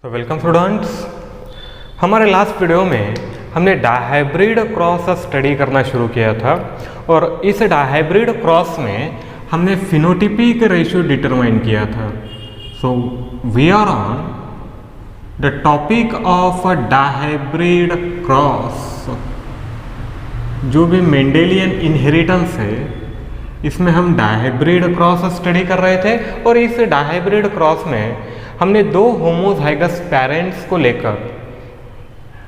तो welcome students, हमारे last video में हमने डायहाइब्रिड क्रॉस स्टडी करना शुरू किया था और इस डायहाइब्रिड क्रॉस में हमने फिनोटिपिक रेशियो डिटरमाइन किया था। So we are on the topic of dihybrid cross. जो भी मेंडेलियन इनहेरिटेंस है इसमें हम डायहाइब्रिड क्रॉस स्टडी कर रहे थे और इस डायहाइब्रिड क्रॉस में हमने दो होमोजाइगस पेरेंट्स को लेकर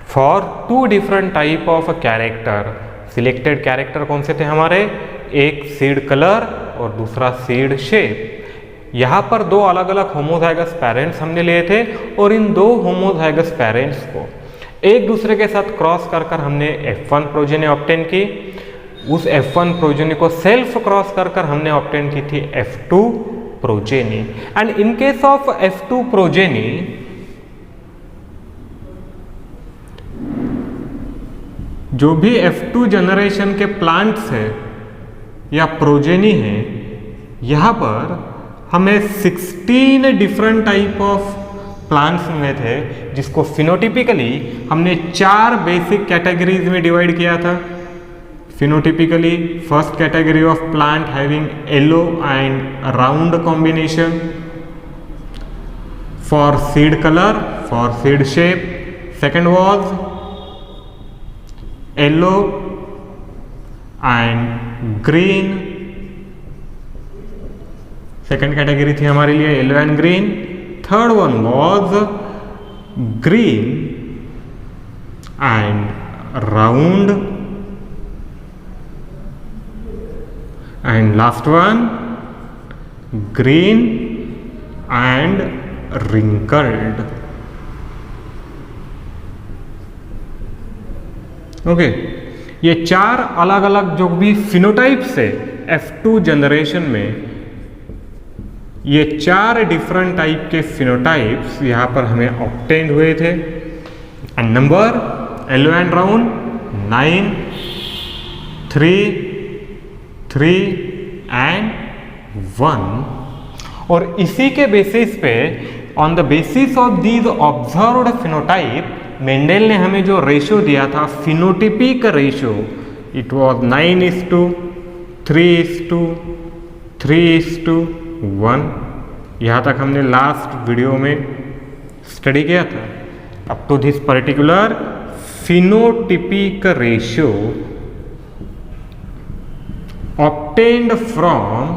for two different type of character, selected character कौन से थे हमारे, एक सीड कलर और दूसरा सीड शेप। यहाँ पर दो अलग अलग होमोजाइगस पेरेंट्स हमने लिए थे और इन दो होमोजाइगस पेरेंट्स को एक दूसरे के साथ क्रॉस कर हमने F1 प्रोजेनी ऑब्टेन की। उस F1 प्रोजेनी को सेल्फ क्रॉस कर हमने ऑब्टेन की थी F2 progeny. And in case of F2 progeny जो भी F2 जनरेशन के प्लांट्स है या प्रोजेनी है, यहां पर हमें 16 डिफरेंट टाइप ऑफ प्लांट्स मिले थे जिसको फिनोटिपिकली हमने 4 बेसिक कैटेगरीज में डिवाइड किया था। Phenotypically first category of plant having yellow and round combination, for seed colour, for seed shape second was yellow and green. Second category थी हमारे लिए yellow and green. Third one was green and round and last one green and wrinkled. Okay, ये चार अलग अलग जो भी phenotypes है F2 जनरेशन में, ये 4 डिफरेंट टाइप के फिनोटाइप्स यहाँ पर हमें ऑब्टेन हुए थे। And number yellow and round 9, 3 and 1। और इसी के बेसिस पे, on the basis of these observed phenotype, Mendel ने हमें जो रेशियो दिया था फिनोटिपिक रेशियो, इट वाज 9:3:3:1। यहाँ तक हमने लास्ट वीडियो में स्टडी किया था। Up to this particular phenotypic ratio obtained from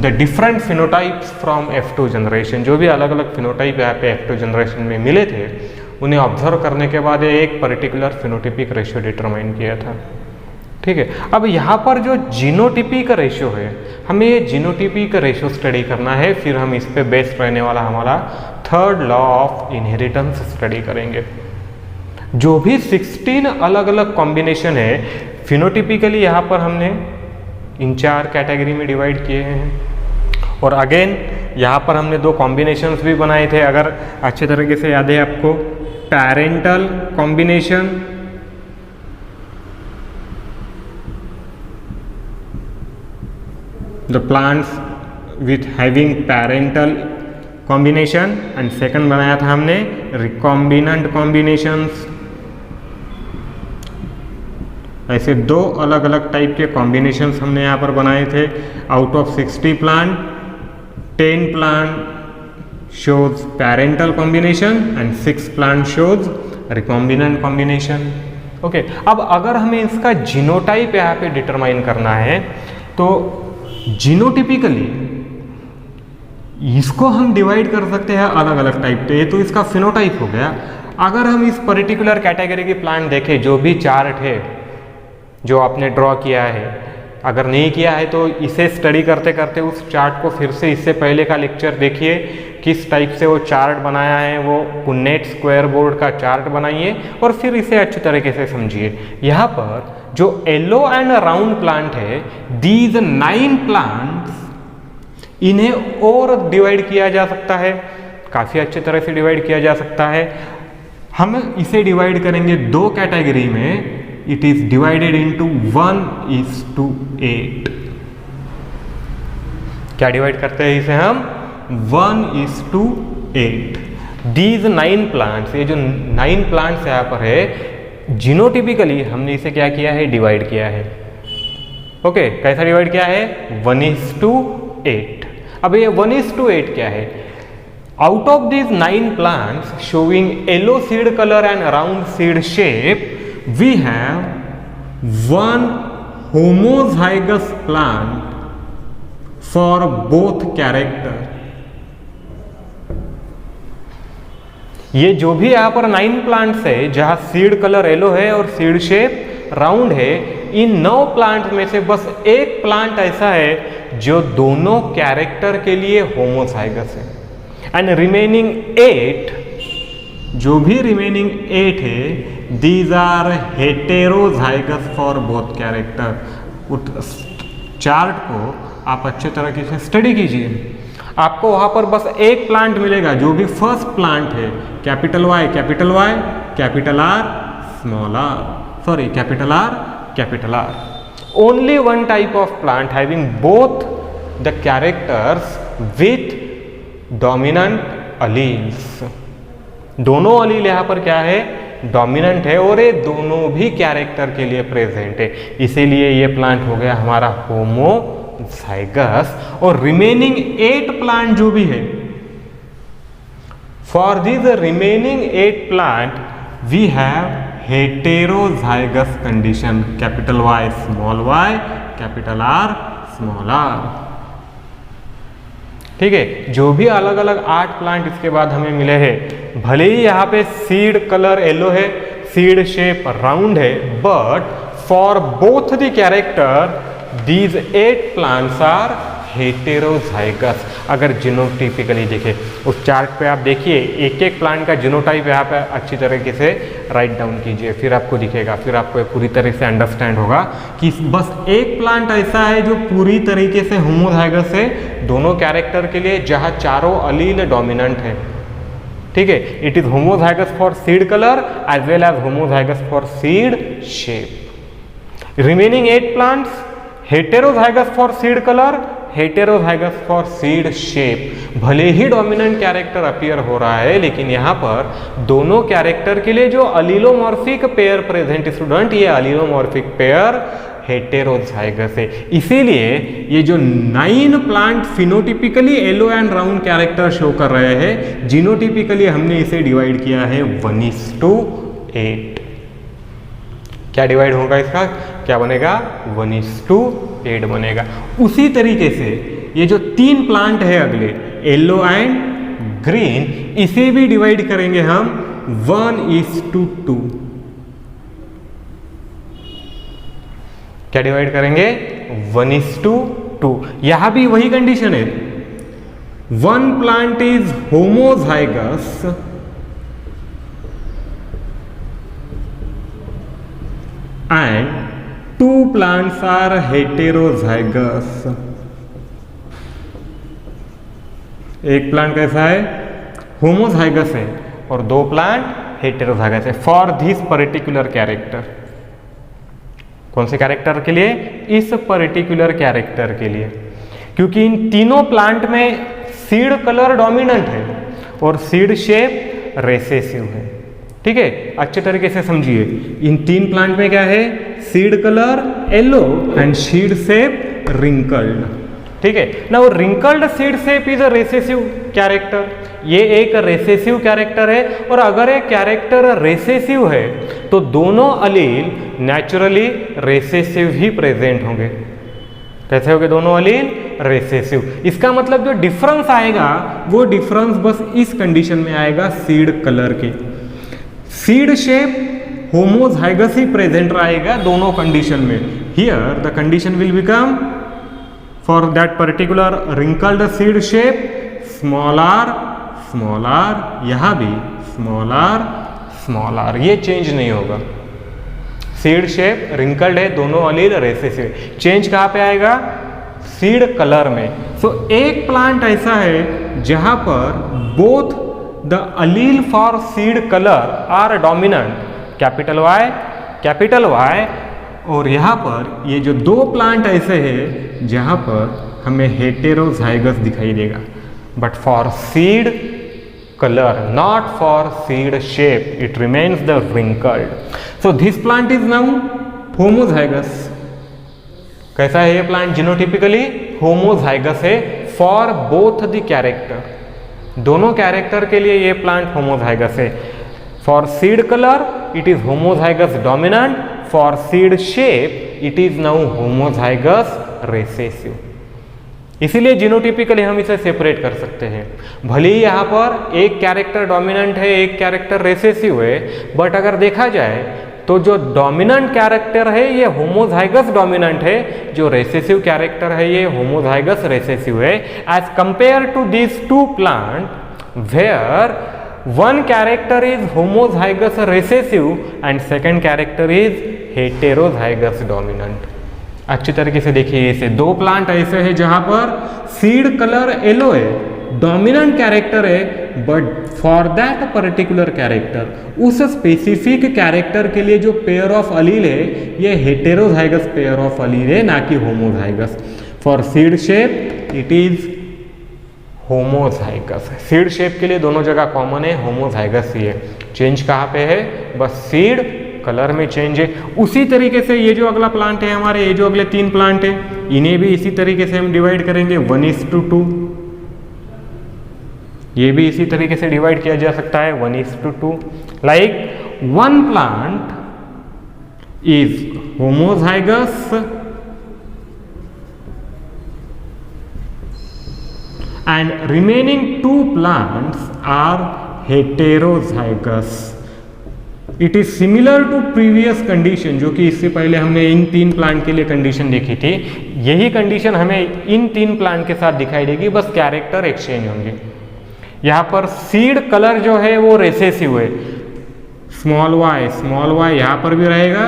the different phenotypes from F2 generation। जो भी अलग अलग फिनोटाइप यहाँ पे F2 जनरेशन में मिले थे उन्हें ऑब्जर्व करने के बाद एक पर्टिकुलर फिनोटिपिक रेशियो डिटरमाइन किया था। ठीक है, अब यहाँ पर जो जीनोटिपिक रेशियो है, हमें ये जीनोटिपिक रेशियो स्टडी करना है, फिर हम इस पे बेस्ड रहने वाला हमारा third law of inheritance study करेंगे। जो भी 16 अलग अलग कॉम्बिनेशन है फिनोटिपिकली यहाँ पर हमने इन 4 कैटेगरी में डिवाइड किए हैं। और अगेन यहाँ पर हमने 2 कॉम्बिनेशंस भी बनाए थे, अगर अच्छे तरीके से याद है आपको। Parental combination, the plants with having parental combination, and second बनाया था हमने रिकॉम्बिनेंट कॉम्बिनेशंस। ऐसे 2 अलग अलग टाइप के कॉम्बिनेशंस हमने यहाँ पर बनाए थे। Out of 60 plant, 10 plant shows parental combination and 6 plant shows recombinant combination. Okay, अब अगर हमें इसका जीनोटाइप यहाँ पे डिटरमाइन करना है तो जीनोटिपिकली इसको हम डिवाइड कर सकते हैं अलग अलग टाइप पे। तो इसका फिनोटाइप हो गया। अगर हम इस पर्टिकुलर कैटेगरी के प्लांट देखें, जो भी चार्ट है जो आपने ड्रॉ किया है, अगर नहीं किया है तो इसे स्टडी करते करते उस चार्ट को फिर से, इससे पहले का लेक्चर देखिए किस टाइप से वो चार्ट बनाया है, वो पुन्नेट स्क्वायर बोर्ड का चार्ट बनाइए और फिर इसे अच्छी तरीके से समझिए। यहाँ पर जो येलो एंड राउंड प्लांट है, दीज 9 प्लांट्स, इन्हें और डिवाइड किया जा सकता है, काफ़ी अच्छी तरह से डिवाइड किया जा सकता है। हम इसे डिवाइड करेंगे 2 कैटेगरी में। It is divided into 1:8। क्या डिवाइड करते हैं इसे हम? 1:8। दीज 9 प्लांट्स, ये जो 9 प्लांट्स यहाँ पर है, जीनोटिपिकली हमने इसे क्या किया है, डिवाइड किया है। ओके, कैसा डिवाइड किया है, 1:8। अब ये 1:8 क्या है, out of these 9 plants showing yellow seed color and round seed shape, we have one homozygous plant for both character। ये जो भी यहाँ पर 9 प्लांट्स है जहां सीड कलर येलो है और सीड शेप राउंड है, इन 9 प्लांट में से बस एक प्लांट ऐसा है जो दोनों कैरेक्टर के लिए होमोजाइगस है। एंड रिमेनिंग 8, जो भी रिमेनिंग 8 है, these are heterozygous for both character. Chart को आप अच्छे तरीके से स्टडी कीजिए, आपको वहां पर बस एक प्लांट मिलेगा जो भी फर्स्ट प्लांट है, capital Y, capital R, small r, sorry capital R। Only one type of plant having both the characters with dominant alleles. दोनों अलील यहाँ पर क्या है, डोमिनेंट है, और ये दोनों भी कैरेक्टर के लिए प्रेजेंट है, इसीलिए ये प्लांट हो गया हमारा होमोजाइगस। और रिमेनिंग 8 प्लांट जो भी है, for this remaining 8 plant we have heterozygous condition, capital Y small y, capital R small r। ठीक है, जो भी अलग अलग 8 प्लांट इसके बाद हमें मिले हैं, भले ही यहाँ पे सीड कलर येलो है, सीड शेप राउंड है, but for both the character these 8 plants are heterozygous. अगर जीनोटाइपिकली देखें उस चार्ट पे आप देखिए, एक एक प्लांट का जीनोटाइप यहाँ पे अच्छी तरीके से राइट डाउन कीजिए, फिर आपको दिखेगा, फिर आपको पूरी तरह से अंडरस्टैंड होगा कि बस एक प्लांट ऐसा है जो पूरी तरीके से होमोजाइगस है दोनों कैरेक्टर के लिए, जहाँ चारों अलील डोमिनेंट है। ठीक है, it is homozygous for seed colour as well as homozygous for seed shape. Remaining 8 plants heterozygous for seed colour, heterozygous for seed shape. भले ही डोमिनेंट कैरेक्टर अपीयर हो रहा है, लेकिन यहाँ पर दोनों कैरेक्टर के लिए जो अलीलोमॉर्फिक पेयर प्रेजेंट स्टूडेंट, ये अलीलोमॉर्फिक पेयर हेटेरोजाइगस है। इसीलिए ये जो 9 plant phenotypically yellow and round character show कर रहे हैं, जीनोटिपिकली हमने इसे डिवाइड किया है 1:8। क्या डिवाइड होगा इसका, क्या बनेगा, 1:8 बनेगा। उसी तरीके से ये जो 3 प्लांट है अगले, येलो एंड ग्रीन, इसे भी डिवाइड करेंगे हम 1:2। क्या डिवाइड करेंगे, 1:2। यहां भी वही कंडीशन है, 1 plant is homozygous and 2 plants are heterozygous। एक प्लांट कैसा है, होमोजाइगस है, और 2 प्लांट हेटेरोजाइगस है फॉर दिस पर्टिकुलर कैरेक्टर। कौन से कैरेक्टर के लिए, इस पर्टिकुलर कैरेक्टर के लिए, क्योंकि इन तीनों प्लांट में सीड कलर डोमिनेंट है और सीड शेप रेसेसिव है। ठीक है, अच्छे तरीके से समझिए, इन 3 प्लांट में क्या है, seed colour yellow and seed shape wrinkled. ठीक है ना, वो wrinkled seed shape is a recessive character, ये एक रेसेसिव कैरेक्टर है, और अगर एक कैरेक्टर रेसेसिव है तो दोनों अलील नेचुरली रेसेसिव ही प्रेजेंट होंगे। कैसे होंगे, दोनों अलील रेसेसिव। इसका मतलब जो डिफरेंस आएगा वो डिफरेंस बस इस कंडीशन में आएगा, सीड कलर के। सीड शेप होमोजाइगस ही प्रेजेंट रहेगा दोनों कंडीशन में। Here the condition will become for that particular wrinkled seed shape small r, यहां भी स्मॉल r, ये चेंज नहीं होगा। सीड शेप रिंकल्ड है, दोनों अलील रेसेसिव। चेंज कहां पे आएगा, सीड कलर में। सो एक प्लांट ऐसा है जहां पर both the allele for seed colour are dominant, capital Y, और यहाँ पर ये जो 2 प्लांट ऐसे हैं जहाँ पर हमें हेटेरोजाइगस दिखाई देगा, but for seed color, not for seed shape. It remains the wrinkled. So this plant is now homozygous. कैसा है ये प्लांट? जीनोटिपिकली होमोजाइगस है फॉर बोथ द कैरेक्टर, दोनों कैरेक्टर के लिए ये प्लांट होमोजाइगस है. For seed colour it is homozygous dominant, for seed shape it is now homozygous recessive. इसीलिए जीनोटिपिकली हम इसे सेपरेट कर सकते हैं. भले ही यहाँ पर एक कैरेक्टर डोमिनेंट है, एक कैरेक्टर रिसेसिव है, बट अगर देखा जाए तो जो डोमिनेंट कैरेक्टर है ये होमोजाइगस डोमिनेंट है, जो रिसेसिव कैरेक्टर है ये होमोजाइगस रिसेसिव है, as compare to this two plant where one character is homozygous recessive and second character is heterozygous dominant. अच्छी तरीके से देखिए, इसे दो प्लांट ऐसे हैं जहां पर सीड कलर येलो है, डोमिनेंट कैरेक्टर है, but for that particular character, उस स्पेसिफिक कैरेक्टर के लिए जो पेयर ऑफ अलील है ये हेटेरोजाइगस पेयर ऑफ अलील है, ना कि homozygous. For seed shape it is homozygous. Seed shape के लिए दोनों जगह कॉमन है, होमोजाइगस ही है. चेंज कहाँ पे है? बस सीड कलर में चेंज है. उसी तरीके से ये जो अगला प्लांट है हमारे, ये जो अगले 3 प्लांट है, इन्हें भी इसी तरीके से हम डिवाइड करेंगे 1:2. ये भी इसी तरीके से डिवाइड किया जा सकता है 1:2. Like one plant is homozygous and remaining 2 plants are heterozygous. It is similar to previous condition, जो कि इससे पहले हमने इन 3 प्लांट के लिए कंडीशन देखी थी. यही कंडीशन हमें इन 3 प्लांट के साथ दिखाई देगी, बस कैरेक्टर एक्सचेंज होंगे. यहाँ पर सीड कलर जो है वो रिसेसिव है, स्मॉल y यहाँ पर भी रहेगा,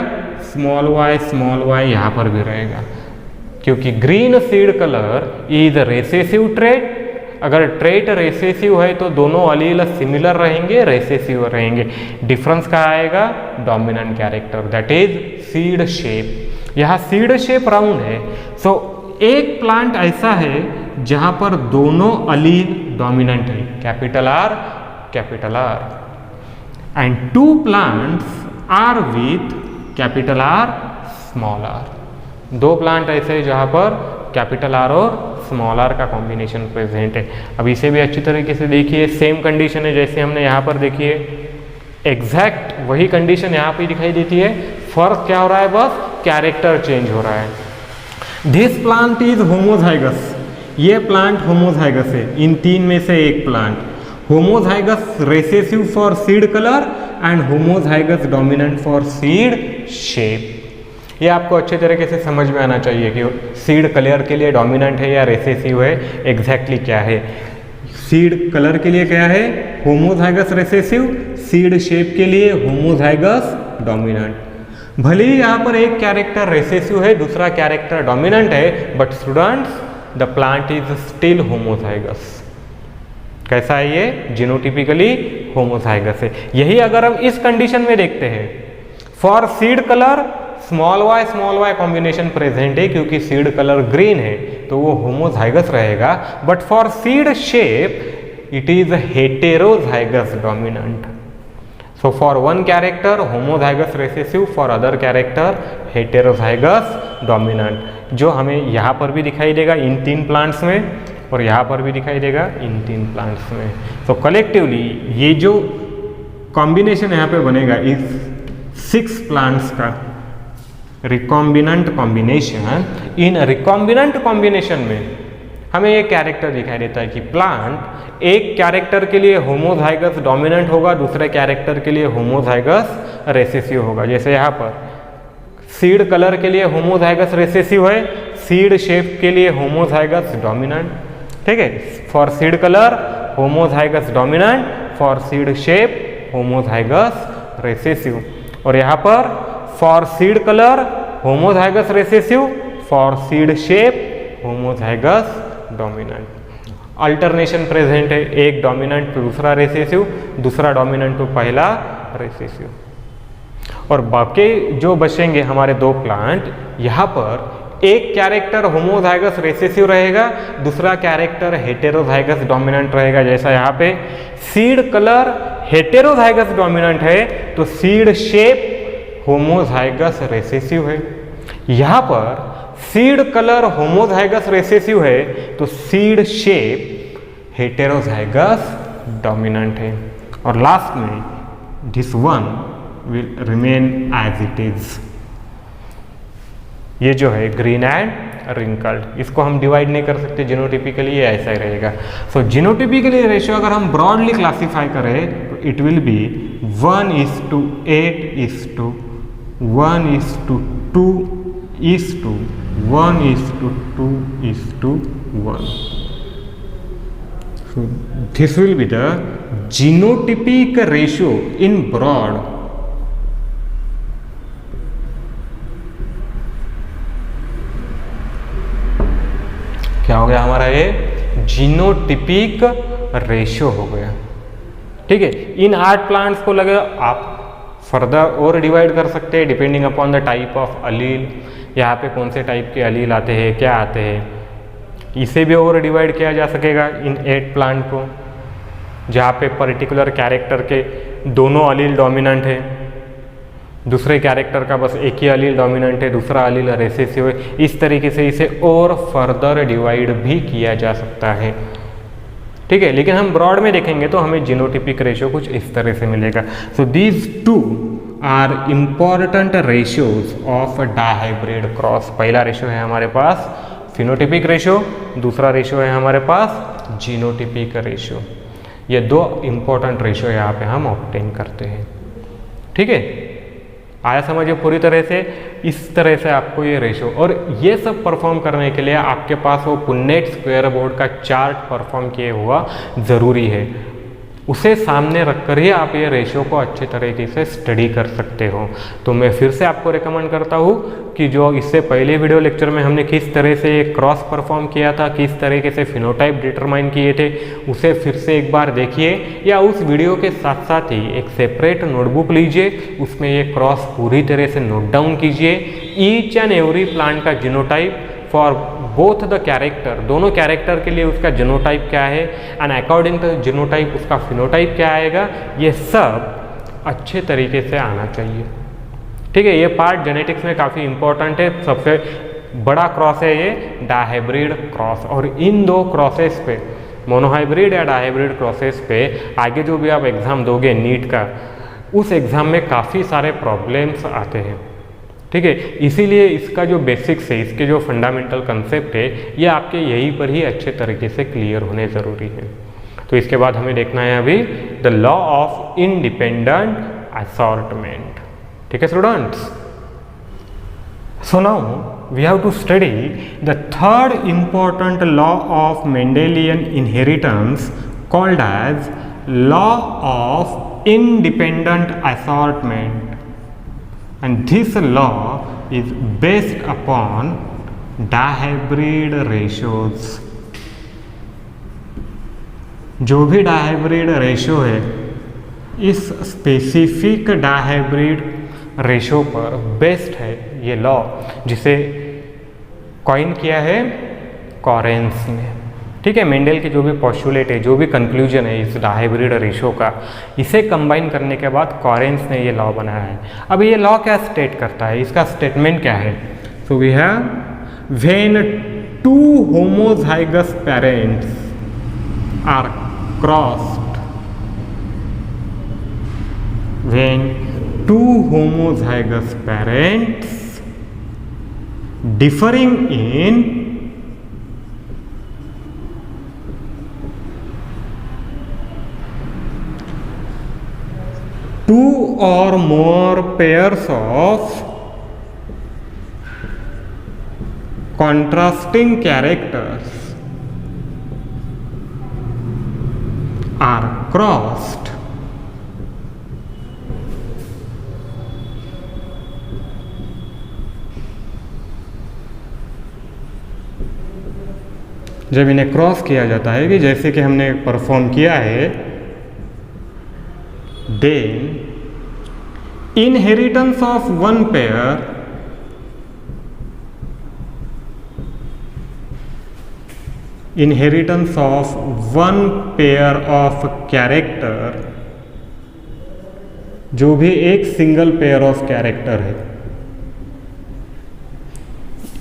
स्मॉल y यहाँ पर भी रहेगा, क्योंकि green seed colour is recessive trait. अगर ट्रेट रिसेसिव है तो दोनों अलील सिमिलर रहेंगे, रिसेसिव रहेंगे. डिफरेंस कहाँ आएगा? Dominant character, that is seed shape. यहाँ सीड शेप राउंड है. सो एक प्लांट ऐसा है जहाँ पर दोनों अलील डोमिनेंट है, capital R, and 2 plants are with capital R, small r. 2 plant ऐसे हैं जहाँ पर कैपिटल R और स्मॉल r का कॉम्बिनेशन प्रेजेंट है. अब इसे भी अच्छी तरीके से देखिए, सेम कंडीशन है जैसे हमने यहाँ पर देखिए, एग्जैक्ट वही कंडीशन यहाँ पे दिखाई देती है. फर्क क्या हो रहा है? बस कैरेक्टर चेंज हो रहा है. This plant is homozygous. ये प्लांट होमोजाइगस है, इन 3 में से एक plant. Homozygous recessive for seed colour and homozygous dominant for seed shape. ये आपको अच्छे तरीके से समझ में आना चाहिए कि सीड कलर के लिए डोमिनेंट है या रिसेसिव है, एग्जैक्टली क्या है. सीड कलर के लिए क्या है? Homozygous recessive. सीड शेप के लिए होमोजाइगस डोमिनेंट. भले ही यहाँ पर एक कैरेक्टर रिसेसिव है, दूसरा कैरेक्टर डोमिनेंट है, but students the plant is still homozygous. कैसा है ये? जीनोटिपिकली होमोजाइगस है. यही अगर हम इस कंडीशन में देखते हैं, for seed colour small y combination present है, क्योंकि सीड कलर ग्रीन है तो वो होमोजाइगस रहेगा. But for seed shape it is heterozygous dominant. So for one character homozygous recessive, for other character heterozygous dominant, जो हमें यहाँ पर भी दिखाई देगा इन 3 प्लांट्स में, और यहाँ पर भी दिखाई देगा इन 3 प्लांट्स में. सो कलेक्टिवली ये जो कॉम्बिनेशन यहाँ पे बनेगा इस 6 प्लांट्स का रिकॉम्बिनेंट कॉम्बिनेशन. इन रिकॉम्बिनेंट कॉम्बिनेशन में हमें एक कैरेक्टर दिखाई देता है कि प्लांट एक कैरेक्टर के लिए होमोजाइगस डोमिनेंट होगा, दूसरे कैरेक्टर के लिए होमोजाइगस रिसेसिव होगा. जैसे यहाँ पर सीड कलर के लिए होमोजाइगस रिसेसिव है, सीड शेप के लिए होमोजाइगस डोमिनेंट. ठीक है, for seed colour homozygous dominant, for seed shape homozygous recessive. और यहाँ पर for seed colour homozygous recessive, for seed shape homozygous dominant. Alternation present है, एक डोमिनेंट तो दूसरा रिसेसिव, दूसरा डोमिनेंट तो पहला रिसेसिव. और बाकी जो बचेंगे हमारे 2 प्लांट, यहाँ पर एक कैरेक्टर होमोजाइगस रिसेसिव रहेगा, दूसरा कैरेक्टर हेटेरोजाइगस डोमिनेंट रहेगा। जैसा यहाँ पे सीड कलर हेटेरोजाइगस डोमिनेंट है तो सीड शेप होमोजाइगस रिसेसिव है। यहाँ पर सीड कलर होमोजाइगस रिसेसिव है तो सीड शेप हेटेरोजाइगस डोमिनेंट है। और लास्ट में this one will remain as it is. ये जो है ग्रीन एंड रिंकल्ड, इसको हम डिवाइड नहीं कर सकते जीनोटिपिकली, ये ऐसा ही रहेगा। सो जीनोटिपिकली रेशियो अगर हम ब्रॉडली क्लासीफाई करें तो it will be 1:8:2:1:2:1:2:1. So this will be the genotypic ratio in broad. क्या हो गया हमारा ये जीनोटिपिक रेशियो हो गया। ठीक है, इन 8 प्लांट्स को लगे आप फर्दर और डिवाइड कर सकते हैं depending upon the type of allele. यहाँ पे कौन से टाइप के अलील आते हैं, क्या आते हैं, इसे भी और डिवाइड किया जा सकेगा इन 8 प्लांट को, जहाँ पे पर्टिकुलर कैरेक्टर के दोनों अलील डोमिनेंट है, दूसरे कैरेक्टर का बस एक ही अलील डोमिनेंट है, दूसरा अलील रिसेसिव है। इस तरीके से इसे और फर्दर डिवाइड भी किया जा सकता है। ठीक है, लेकिन हम ब्रॉड में देखेंगे तो हमें जीनोटिपिक रेशियो कुछ इस तरह से मिलेगा। So these 2 are important ratios of dihybrid cross. पहला रेशियो है हमारे पास फिनोटिपिक रेशियो, दूसरा रेशियो है हमारे पास जीनोटिपिक रेशियो। ये 2 इम्पॉर्टेंट रेशियो यहाँ पे हम ऑब्टेन करते हैं। ठीक है, आया समझिए पूरी तरह से। इस तरह से आपको ये रेशियो और ये सब परफॉर्म करने के लिए आपके पास वो पुन्नेट स्क्वायर बोर्ड का चार्ट परफॉर्म किए हुआ ज़रूरी है। उसे सामने रखकर ही आप ये रेशियो को अच्छे तरीके से स्टडी कर सकते हो। तो मैं फिर से आपको रिकमेंड करता हूँ कि जो इससे पहले वीडियो लेक्चर में हमने किस तरह से ये क्रॉस परफॉर्म किया था, किस तरीके से फिनोटाइप डिटरमाइन किए थे, उसे फिर से एक बार देखिए, या उस वीडियो के साथ साथ ही एक सेपरेट नोटबुक लीजिए, उसमें ये क्रॉस पूरी तरह से नोट डाउन कीजिए। ईच एंड एवरी प्लांट का genotype for both the character, दोनों कैरेक्टर के लिए उसका जीनोटाइप क्या है एंड अकॉर्डिंग टू जीनोटाइप उसका फिनोटाइप क्या आएगा, ये सब अच्छे तरीके से आना चाहिए। ठीक है, ये पार्ट जेनेटिक्स में काफ़ी इंपॉर्टेंट है। सबसे बड़ा क्रॉस है ये डायहाइब्रिड क्रॉस। और इन 2 क्रॉसेस पे, मोनोहाइब्रिड या डायहाइब्रिड क्रॉसेस पे आगे जो भी आप एग्ज़ाम दोगे नीट का, उस एग्ज़ाम में काफ़ी सारे प्रॉब्लम्स आते हैं। ठीक है, इसीलिए इसका जो बेसिक्स है, इसके जो फंडामेंटल कंसेप्ट है, ये आपके यहीं पर ही अच्छे तरीके से क्लियर होने ज़रूरी है। तो इसके बाद हमें देखना है अभी the law of independent assortment. ठीक है students, so now we have to study the third important law of Mendelian inheritance called as law of independent assortment. And this law is based upon dihybrid ratios. जो भी dihybrid ratio है, इस specific dihybrid ratio पर based है ये law, जिसे coin किया है कॉरेंस ने। ठीक है, मेंडल के जो भी पोस्टुलेट है, जो भी कंक्लूजन है इस डायहाइब्रिड रेशियो का, इसे कंबाइन करने के बाद कॉरेंस ने ये लॉ बनाया है। अब ये लॉ क्या स्टेट करता है, इसका स्टेटमेंट क्या है? So we have when 2 homozygous parents are crossed, when 2 homozygous parents differing in 2 or more pairs of contrasting characters are crossed, जब इन्हें क्रॉस किया जाता है, कि जैसे कि हमने परफॉर्म किया है, then inheritance of one pair inheritance of one pair of character, जो भी एक सिंगल पेयर ऑफ कैरेक्टर है,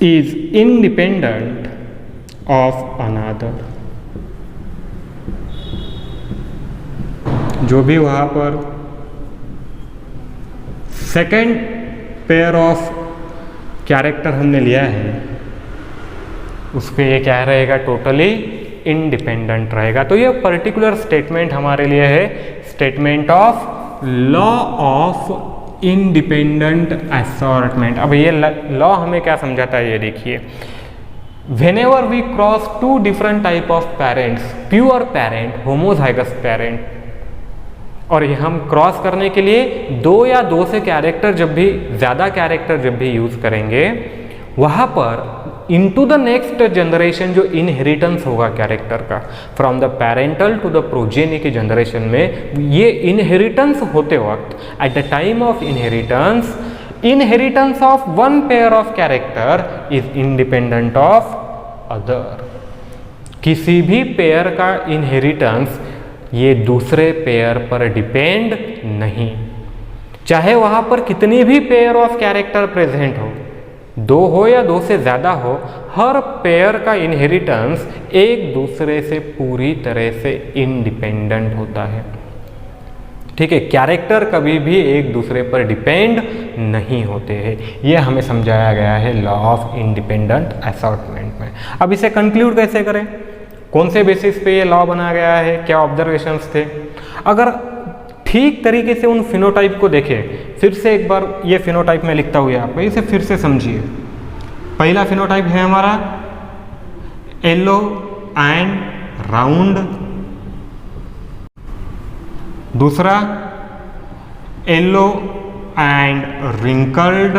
इज इंडिपेंडेंट ऑफ अनदर। जो भी वहां पर सेकेंड पेयर ऑफ कैरेक्टर हमने लिया है उस पे ये क्या रहेगा, टोटली इंडिपेंडेंट रहेगा। तो ये पर्टिकुलर स्टेटमेंट हमारे लिए है statement of law of independent assortment. अब ये लॉ हमें क्या समझाता है, ये देखिए, whenever we cross two different type of parents, pure parent, homozygous parent, और ये हम क्रॉस करने के लिए दो या दो से कैरेक्टर जब भी, ज़्यादा कैरेक्टर जब भी यूज़ करेंगे, वहाँ पर इनटू द नेक्स्ट जनरेशन जो इनहेरिटेंस होगा कैरेक्टर का from the parental to the progeny के जनरेशन में, ये इनहेरिटेंस होते वक्त at the time of inheritance, inheritance of one pair of character is independent of other. किसी भी पेयर का इनहेरिटेंस ये दूसरे पेयर पर डिपेंड नहीं, चाहे वहां पर कितनी भी पेयर ऑफ कैरेक्टर प्रेजेंट हो, दो हो या दो से ज़्यादा हो, हर पेयर का इनहेरिटेंस एक दूसरे से पूरी तरह से इंडिपेंडेंट होता है। ठीक है, कैरेक्टर कभी भी एक दूसरे पर डिपेंड नहीं होते हैं, ये हमें समझाया गया है लॉ ऑफ इंडिपेंडेंट असॉर्टमेंट में। अब इसे कंक्लूड कैसे करें, कौन से बेसिस पे ये लॉ बना गया है, क्या ऑब्जर्वेशंस थे। अगर ठीक तरीके से उन फिनोटाइप को देखें, फिर से एक बार ये फिनोटाइप में लिखता हुआ आपको, इसे फिर से समझिए। पहला फिनोटाइप है हमारा येलो एंड राउंड, दूसरा येलो एंड रिंकल्ड,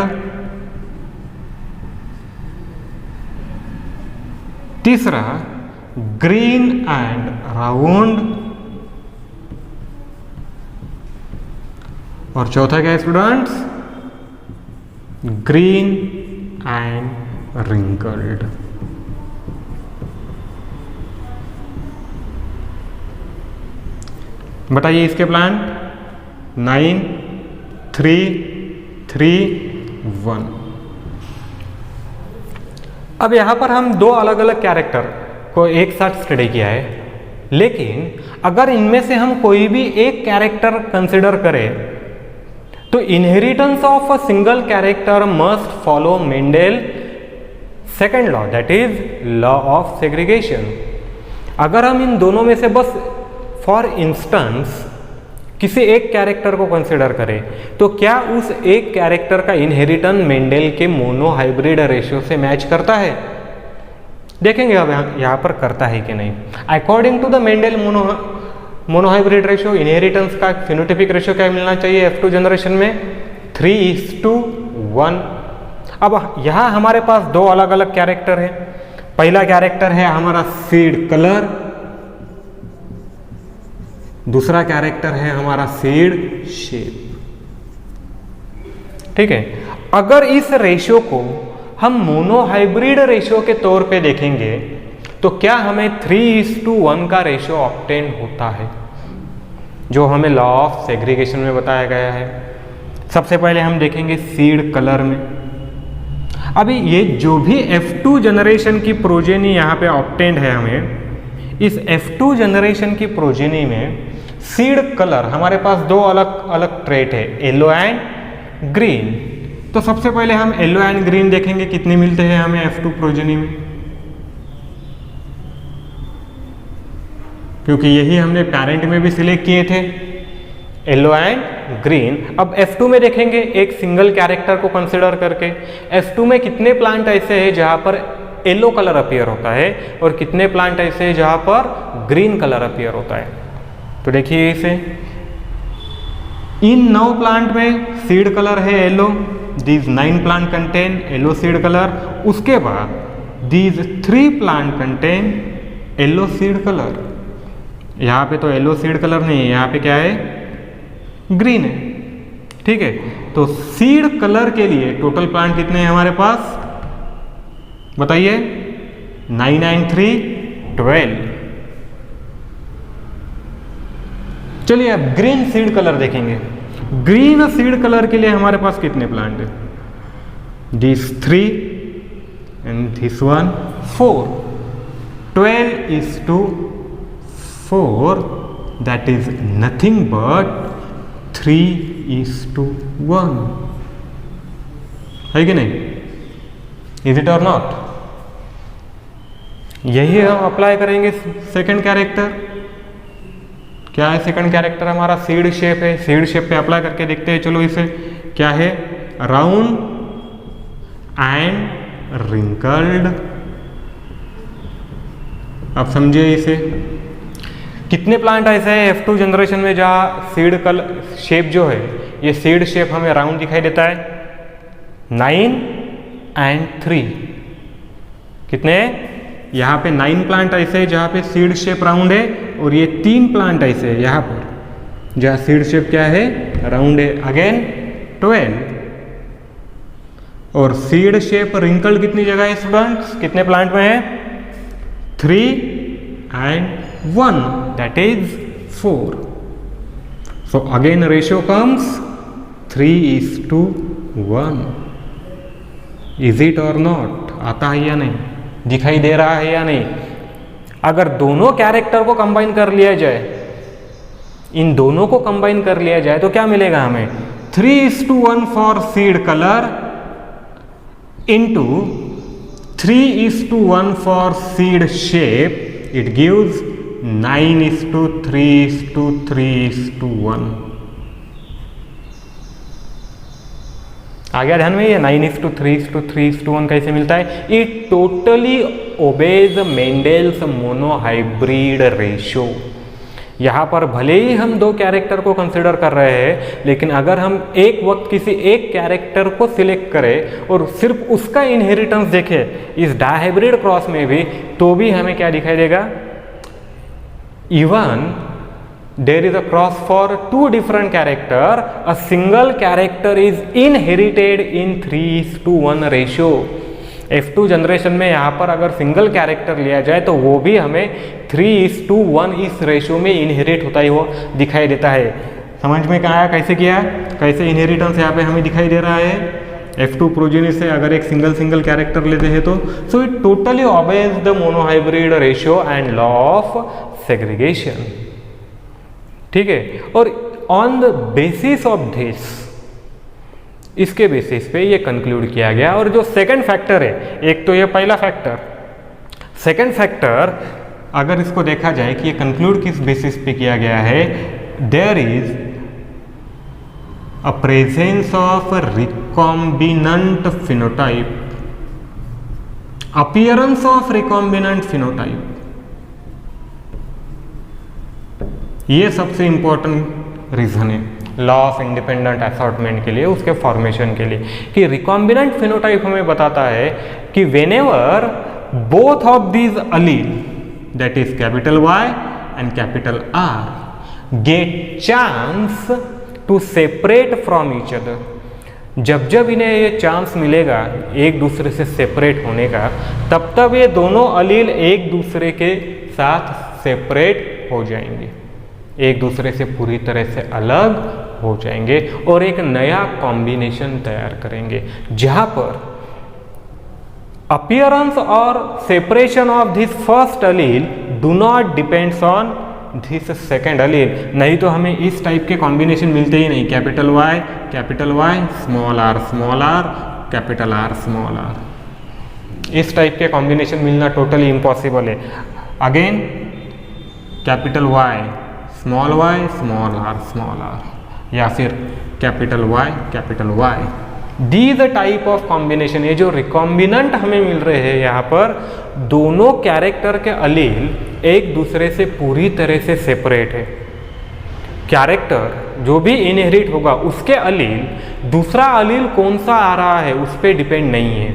तीसरा ग्रीन एंड राउंड, और चौथा क्या है स्टूडेंट्स, ग्रीन एंड रिंकल्ड। बताइए इसके प्लांट 9, 3, 3, 1। अब यहां पर हम दो अलग अलग कैरेक्टर को एक साथ स्टडी किया है, लेकिन अगर इनमें से हम कोई भी एक कैरेक्टर कंसिडर करें तो inheritance of a single character must follow Mendel second law, that is law of segregation. अगर हम इन दोनों में से बस फॉर इंस्टेंस किसी एक कैरेक्टर को कंसिडर करें तो क्या उस एक कैरेक्टर का इनहेरिटेंस मेंडल के मोनोहाइब्रिड रेशियो से मैच करता है? देखेंगे अब यहाँ पर करता है कि नहीं। According to the Mendel monohybrid ratio, inheritance का फिनोटिपिक रेशियो क्या मिलना चाहिए F2 जनरेशन में, 3:1। अब यहाँ हमारे पास दो अलग अलग कैरेक्टर है। पहला कैरेक्टर है हमारा सीड कलर, दूसरा कैरेक्टर है हमारा सीड शेप। ठीक है, अगर इस रेशियो को हम मोनोहाइब्रिड रेशियो के तौर पे देखेंगे तो क्या हमें 3:1 का रेशियो ऑब्टेन होता है, जो हमें लॉ ऑफ सेग्रीगेशन में बताया गया है। सबसे पहले हम देखेंगे सीड कलर में। अभी ये जो भी F2 जनरेशन की प्रोजेनी यहाँ पे ऑब्टेन्ड है, हमें इस F2 जनरेशन की प्रोजेनी में सीड कलर हमारे पास दो अलग अलग ट्रेट है, येलो एंड ग्रीन। तो सबसे पहले हम येलो एंड ग्रीन देखेंगे कितने मिलते हैं हमें F2 प्रोजेनी में, क्योंकि यही हमने पेरेंट में भी सिलेक्ट किए थे, येलो एंड ग्रीन। अब F2 में देखेंगे एक सिंगल कैरेक्टर को कंसिडर करके, F2 में कितने प्लांट ऐसे हैं जहां पर येलो कलर अपीयर होता है और कितने प्लांट ऐसे हैं जहां पर ग्रीन कलर अपीयर होता है। तो देखिए इसे, इन 9 प्लांट में सीड कलर है yellow, these 9 plant contain yellow seed colour. उसके बाद these 3 plant contain yellow seed colour. यहाँ पे तो येलो सीड कलर नहीं है, यहाँ पे क्या है, ग्रीन है। ठीक है, तो सीड कलर के लिए टोटल प्लांट कितने हैं हमारे पास, बताइए, 9 and 3 12। चलिए अब ग्रीन सीड कलर देखेंगे। ग्रीन सीड कलर के लिए हमारे पास कितने प्लांट है? This 3 and this 1 4। 12:4, that is nothing but 3:1, है कि नहीं? इज इट और नॉट? यही हम अप्लाई करेंगे सेकंड कैरेक्टर। क्या है सेकंड कैरेक्टर? हमारा सीड शेप है। सीड शेप पे अप्लाई करके देखते हैं। चलो इसे क्या है? Round and wrinkled. अब समझिए इसे। कितने प्लांट ऐसे हैं F2 जनरेशन में जहाँ सीड शेप जो है, ये सीड शेप हमें राउंड दिखाई देता है? 9 and 3। कितने? यहाँ पे 9 प्लांट ऐसे हैं जहाँ पे सीड शेप राउंड है, और ये 3 प्लांट ऐसे हैं यहाँ पर जहाँ सीड शेप क्या है? राउंड है। अगेन 12। और सीड शेप रिंकल्ड कितनी जगह है स्टूडेंट्स? कितने प्लांट में है? 3 and 1, that is 4. So again ratio comes 3:1. Is it or not? आता है या नहीं? दिखाई दे रहा है या नहीं? अगर दोनों कैरेक्टर को कंबाइन कर लिया जाए, इन दोनों को कंबाइन कर लिया जाए तो क्या मिलेगा हमें? 3:1 for seed colour into 3:1 for seed shape, it gives 9:3:3:1। आ गया ध्यान में? ये 9:3:3:1 कैसे मिलता है? It totally obeys Mendel's monohybrid ratio. यहाँ पर भले ही हम दो कैरेक्टर को कंसिडर कर रहे हैं, लेकिन अगर हम एक वक्त किसी एक कैरेक्टर को सिलेक्ट करें और सिर्फ उसका इनहेरिटेंस देखें इस डायहाइब्रिड क्रॉस में भी, तो भी हमें क्या दिखाई देगा? Even there is a cross for 2 different character, a single character is inherited in 3:1 ratio। F2 generation में यहाँ पर अगर सिंगल कैरेक्टर लिया जाए तो वो भी हमें 3:1 इस रेशियो में इनहेरिट होता ही वो दिखाई देता है। समझ में क्या आया? कैसे किया? कैसे इनहेरिटेंस यहाँ पे हमें दिखाई दे रहा है? F2 प्रोजेनी से अगर एक सिंगल कैरेक्टर लेते हैं तो so it totally obeys the monohybrid ratio and law of segregation. ठीक है? और on the basis of this, इसके बेसिस पे ये कंक्लूड किया गया। और जो सेकंड फैक्टर है, एक तो ये पहला फैक्टर, सेकंड फैक्टर अगर इसको देखा जाए कि ये कंक्लूड किस बेसिस पे किया गया है, there is a presence of recombinant phenotype, appearance of recombinant phenotype। ये सबसे इंपॉर्टेंट रीजन है लॉ ऑफ इंडिपेंडेंट असॉर्टमेंट के लिए, उसके फॉर्मेशन के लिए, कि रिकॉम्बिनेंट फिनोटाइप हमें बताता है कि whenever both of these allele, that is capital Y and capital R, get chance to separate from each other, जब इन्हें ये चांस मिलेगा एक दूसरे से सेपरेट होने का, तब ये दोनों अलील एक दूसरे के साथ सेपरेट हो जाएंगे, एक दूसरे से पूरी तरह से अलग हो जाएंगे और एक नया कॉम्बिनेशन तैयार करेंगे, जहां पर अपीयरेंस और separation of this first allele do not depends on this second allele. नहीं तो हमें इस टाइप के कॉम्बिनेशन मिलते ही नहीं, capital Y, small r, capital R, small r। इस टाइप के कॉम्बिनेशन मिलना टोटली इम्पॉसिबल है। Again capital Y, small r, या फिर capital Y। These type of combination, ये जो रिकॉम्बिनेंट हमें मिल रहे हैं यहाँ पर, दोनों कैरेक्टर के अलील एक दूसरे से पूरी तरह से सेपरेट है। कैरेक्टर जो भी इनहेरिट होगा उसके अलील, दूसरा अलील कौन सा आ रहा है उस पर डिपेंड नहीं है।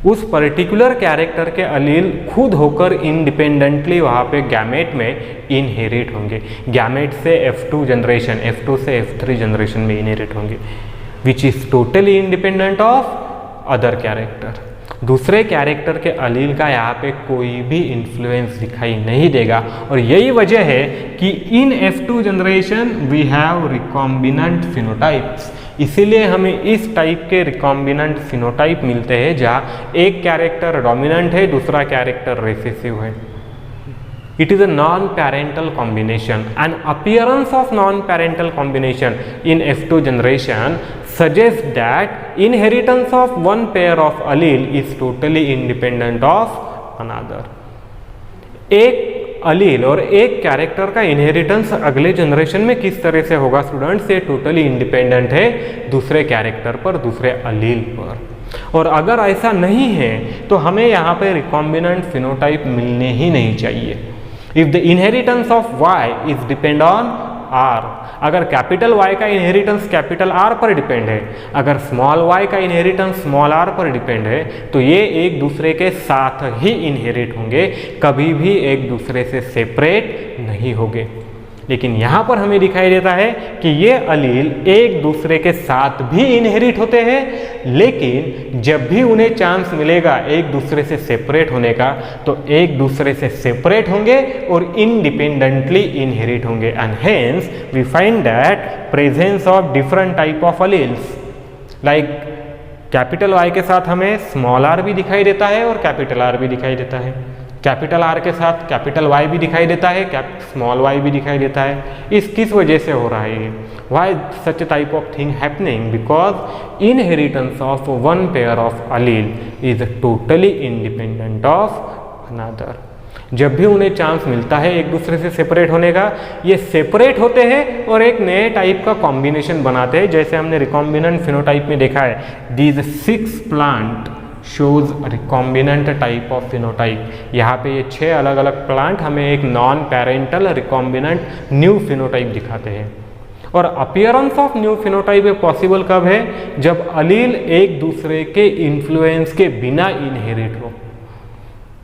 उस पर्टिकुलर कैरेक्टर के अलील खुद होकर इंडिपेंडेंटली वहाँ पे गैमेट में इनहेरिट होंगे, गैमेट से F2 जनरेशन, F2 से F3 जनरेशन में इनहेरिट होंगे, which is totally independent of other character. दूसरे कैरेक्टर के अलील का यहाँ पे कोई भी इन्फ्लुएंस दिखाई नहीं देगा। और यही वजह है कि इन F2 generation we have recombinant phenotypes. इसीलिए हमें इस टाइप के रिकॉम्बिनेंट फिनोटाइप मिलते हैं जहाँ एक कैरेक्टर डोमिनेंट है, दूसरा कैरेक्टर रिसेसिव है। It is a non-parental combination. An appearance of non-parental combination in F2 generation suggests that inheritance of one pair of allele is totally independent of another. एक अलील और एक कैरेक्टर का inheritance अगले generation में किस तरह से होगा स्टूडेंट्स, ये टोटली इंडिपेंडेंट है दूसरे कैरेक्टर पर, दूसरे अलील पर। और अगर ऐसा नहीं है तो हमें यहाँ पे रिकॉम्बिनेंट फिनोटाइप मिलने ही नहीं चाहिए। If the inheritance of y is depend on r, अगर कैपिटल Y का इनहेरिटेंस कैपिटल R पर डिपेंड है, अगर स्मॉल y का इनहेरिटेंस स्मॉल r पर डिपेंड है, तो ये एक दूसरे के साथ ही इनहेरिट होंगे, कभी भी एक दूसरे से सेपरेट नहीं होंगे। लेकिन यहाँ पर हमें दिखाई देता है कि ये अलील एक दूसरे के साथ भी इनहेरिट होते हैं, लेकिन जब भी उन्हें चांस मिलेगा एक दूसरे से सेपरेट होने का, तो एक दूसरे से सेपरेट होंगे और इंडिपेंडेंटली इनहेरिट होंगे। And hence we find that presence of different type of alleles, like capital Y के साथ हमें स्मॉल r भी दिखाई देता है और कैपिटल R भी दिखाई देता है, कैपिटल R के साथ कैपिटल Y भी दिखाई देता है, स्मॉल y भी दिखाई देता है। इस किस वजह से हो रहा है ये? Why such type of thing happening? Because inheritance of one pair of allele is totally independent of another. जब भी उन्हें चांस मिलता है एक दूसरे से सेपरेट होने का, ये सेपरेट होते हैं और एक नए टाइप का कॉम्बिनेशन बनाते हैं, जैसे हमने रिकॉम्बिनेंट फिनोटाइप में देखा है। These 6 plant shows recombinant type of phenotype. यहाँ पे ये 6 अलग अलग प्लांट हमें एक non parental recombinant new phenotype दिखाते हैं। और appearance of new phenotype possible कब है? जब अलील एक दूसरे के इन्फ्लुएंस के बिना इनहेरिट हो।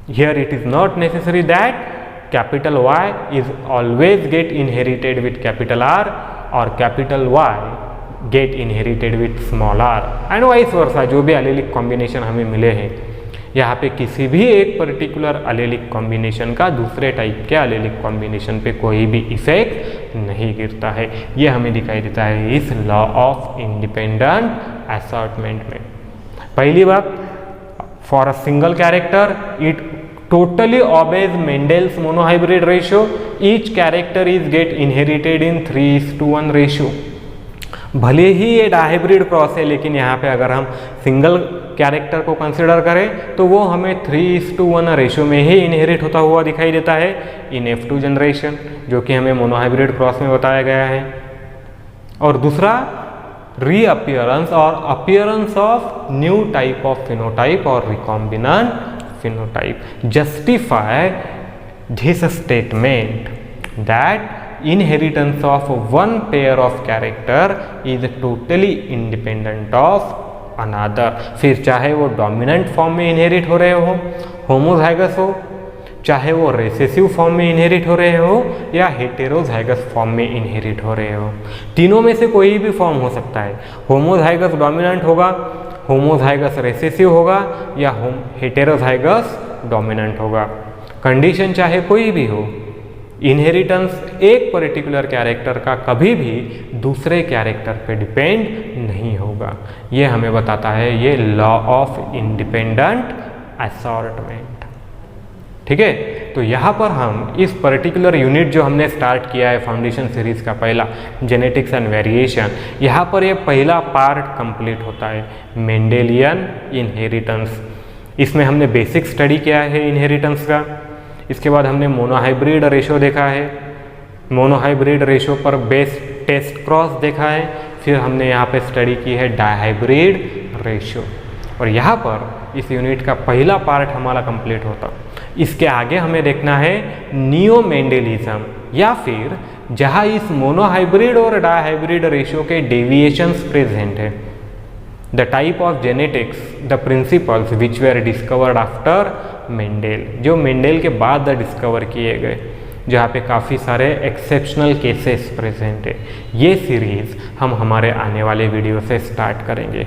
Here it is not necessary that capital Y is always get inherited with capital R और capital Y get inherited with small r and vice versa. जो भी एलेलिक कॉम्बिनेशन हमें मिले हैं, यहाँ पे किसी भी एक पर्टिकुलर एलेलिक कॉम्बिनेशन का दूसरे टाइप के एलेलिक कॉम्बिनेशन पे कोई भी इफेक्ट नहीं गिरता है। ये हमें दिखाई देता है इस लॉ ऑफ इंडिपेंडेंट असॉर्टमेंट में। पहली बात, for a single character it totally obeys Mendel's monohybrid ratio. Each character is get inherited in 3:1 ratio. भले ही ये डायहाइब्रिड क्रॉस है, लेकिन यहाँ पे अगर हम सिंगल कैरेक्टर को कंसिडर करें तो वो हमें 3:1 रेशियो में ही इनहेरिट होता हुआ दिखाई देता है इन F2 जनरेशन, जो कि हमें मोनोहाइब्रिड क्रॉस में बताया गया है। और दूसरा, रीअपियरेंस और appearance of new type of phenotype और recombinant phenotype justify this statement that inheritance of one pair of character is totally independent of another। फिर चाहे वो डोमिनेंट फॉर्म में इनहेरिट हो रहे हो, होमोजाइगस हो, चाहे वो रेसेसिव फॉर्म में इनहेरिट हो रहे हो या हेटेरोजाइगस फॉर्म में इनहेरिट हो रहे हो, तीनों में से कोई भी फॉर्म हो सकता है। होमोजाइगस डोमिनेंट होगा, होमोजाइगस रेसेसिव होगा या हेटेरोजाइगस डोमिनेंट होगा। कंडीशन चाहे कोई भी हो, इनहेरिटेंस एक पर्टिकुलर कैरेक्टर का कभी भी दूसरे कैरेक्टर पे डिपेंड नहीं होगा। ये हमें बताता है ये लॉ ऑफ इंडिपेंडेंट असॉर्टमेंट। ठीक है, तो यहाँ पर हम इस पर्टिकुलर यूनिट जो हमने स्टार्ट किया है फाउंडेशन सीरीज का पहला, जेनेटिक्स एंड वेरिएशन, यहाँ पर ये पहला पार्ट कंप्लीट होता है, मेंडेलियन इनहेरिटेंस। इसमें हमने बेसिक स्टडी किया है इनहेरिटेंस का। इसके बाद हमने मोनोहाइब्रिड रेशो देखा है, मोनोहाइब्रिड रेशो पर बेस टेस्ट क्रॉस देखा है, फिर हमने यहाँ पे स्टडी की है डायहाइब्रिड रेशो। और यहाँ पर इस यूनिट का पहला पार्ट हमारा कंप्लीट होता। इसके आगे हमें देखना है नियो मेंडेलिज्म, या फिर जहाँ इस मोनोहाइब्रिड और डायहाइब्रिड रेशो के डेविएशंस प्रेजेंट है। The type of genetics, the principles which where discovered after Mendel, जो मेंडेल के बाद डिस्कवर किए गए, जहाँ पे काफ़ी सारे एक्सेप्शनल केसेस प्रेजेंट है। ये सीरीज़ हम हमारे आने वाले वीडियो से स्टार्ट करेंगे।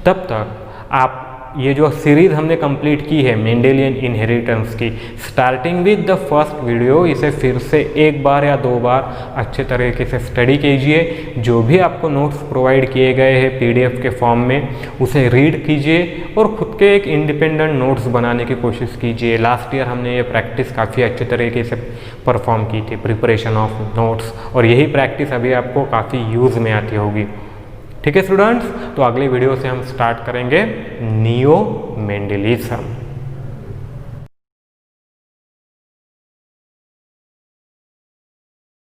तब तक आप ये जो सीरीज़ हमने कंप्लीट की है मेंडेलियन इनहेरिटेंस की, starting with the first video, इसे फिर से एक बार या दो बार अच्छे तरीके से स्टडी कीजिए। जो भी आपको नोट्स प्रोवाइड किए गए हैं PDF के फॉर्म में, उसे रीड कीजिए और खुद के एक इंडिपेंडेंट नोट्स बनाने की कोशिश कीजिए। लास्ट ईयर हमने ये प्रैक्टिस काफ़ी अच्छे तरीके से परफॉर्म की थी, प्रिपरेशन ऑफ नोट्स, और यही प्रैक्टिस अभी आपको काफ़ी यूज़ में आती होगी। ठीक है स्टूडेंट्स, तो अगले वीडियो से हम स्टार्ट करेंगे नियो मेंडलिज्म।